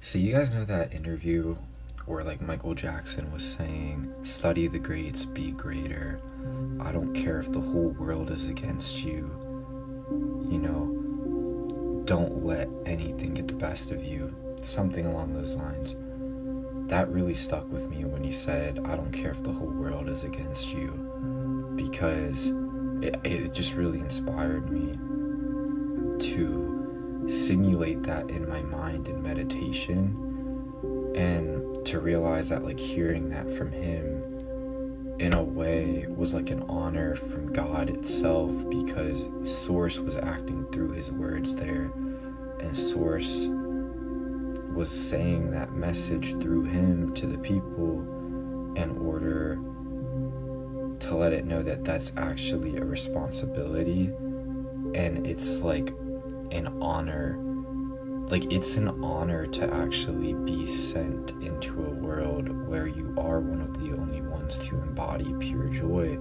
So you guys know that interview where like Michael Jackson was saying, study the greats, be greater. I don't care if the whole world is against you. You know, don't let anything get the best of you. Something along those lines. That really stuck with me when he said, I don't care if the whole world is against you. Because it just really inspired me to simulate that in my mind in meditation, and to realize that like hearing that from him in a way was like an honor from God itself, because Source was acting through his words there, and Source was saying that message through him to the people in order to let it know that that's actually a responsibility, and it's like an honor. Like, it's an honor to actually be sent into a world where you are one of the only ones to embody pure joy.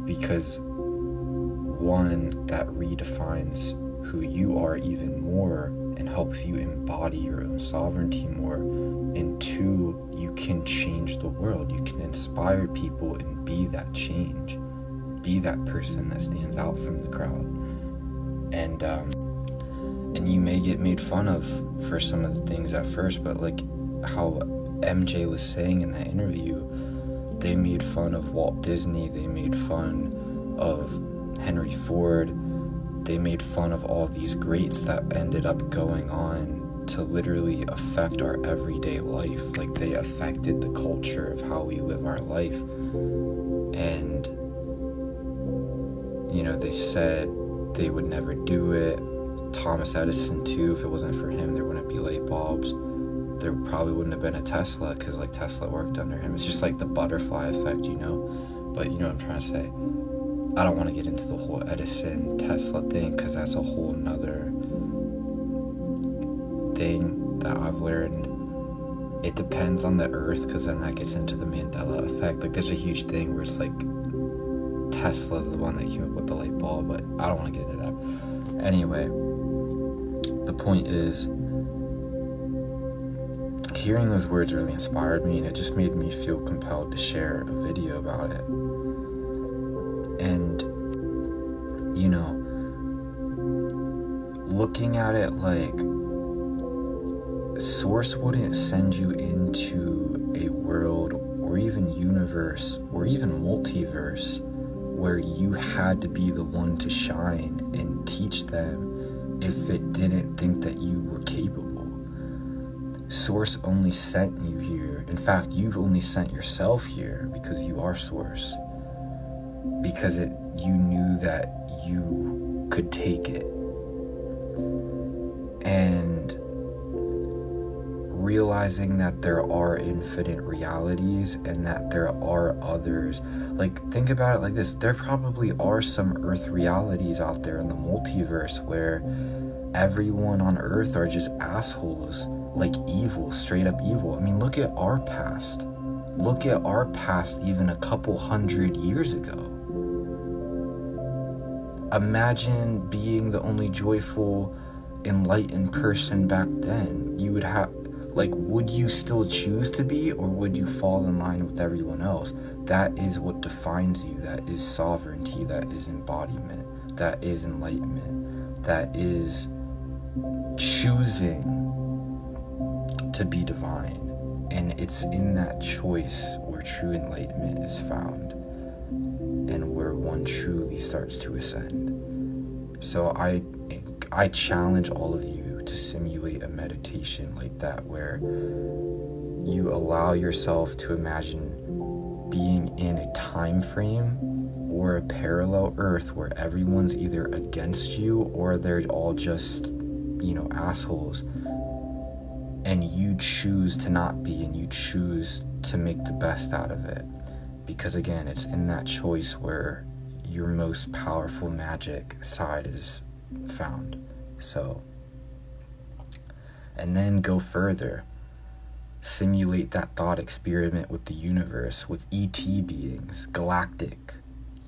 Because one, that redefines who you are even more and helps you embody your own sovereignty more. And two, you can change the world. You can inspire people and be that change. Be that person that stands out from the crowd. And you may get made fun of for some of the things at first, but like how MJ was saying in that interview, they made fun of Walt Disney, they made fun of Henry Ford, they made fun of all these greats that ended up going on to literally affect our everyday life. Like, they affected the culture of how we live our life. And, you know, they said they would never do it. Thomas Edison too, if it wasn't for him, there wouldn't be light bulbs. There probably wouldn't have been a Tesla, because like Tesla worked under him. It's just like the butterfly effect, you know. But you know what I'm trying to say. I don't want to get into the whole Edison Tesla thing, because that's a whole nother thing that I've learned. It depends on the earth, because then that gets into the Mandela effect. Like, there's a huge thing where it's like Tesla's the one that came up with the light bulb, but I don't want to get into that. Anyway, the point is, hearing those words really inspired me, and it just made me feel compelled to share a video about it. And, you know, looking at it like, Source wouldn't send you into a world or even universe or even multiverse where you had to be the one to shine and teach them if it didn't think that you were capable. Source only sent you here. In fact, you've only sent yourself here because you are Source. Because you knew that you could take it. And realizing that there are infinite realities and that there are others. Like, think about it like this. There probably are some Earth realities out there in the multiverse where everyone on Earth are just assholes, like evil, straight up evil. I mean, look at our past. Look at our past even a couple 100 years ago. Imagine being the only joyful, enlightened person back then. You would have, like, would you still choose to be, or would you fall in line with everyone else? That is what defines you. That is sovereignty. That is embodiment. That is enlightenment. That is choosing to be divine. And it's in that choice where true enlightenment is found, and where one truly starts to ascend. So I challenge all of you to simulate a meditation like that, where you allow yourself to imagine being in a time frame or a parallel Earth where everyone's either against you or they're all just, you know, assholes, and you choose to not be, and you choose to make the best out of it. Because again, it's in that choice where your most powerful magic side is found. So, and then go further. Simulate that thought experiment with the universe, with ET beings, galactic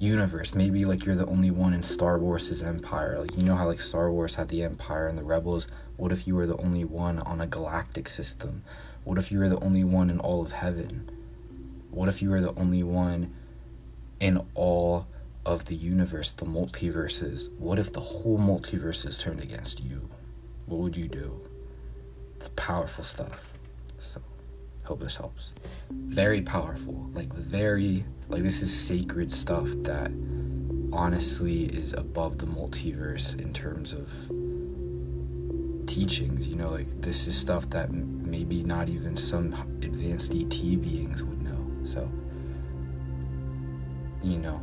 universe. Maybe like you're the only one in Star Wars' empire. Like, you know how like Star Wars had the Empire and the Rebels? What if you were the only one on a galactic system? What if you were the only one in all of heaven? What if you were the only one in all of the universe, the multiverses? What if the whole multiverses turned against you? What would you do? It's powerful stuff. So, hope this helps. Very powerful. Like, this is sacred stuff that honestly is above the multiverse in terms of teachings. You know, like, this is stuff that maybe not even some advanced ET beings would know. So, you know,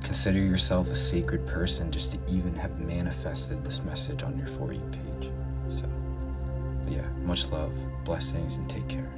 consider yourself a sacred person just to even have manifested this message on your For You page. So, but yeah, much love, blessings, and take care.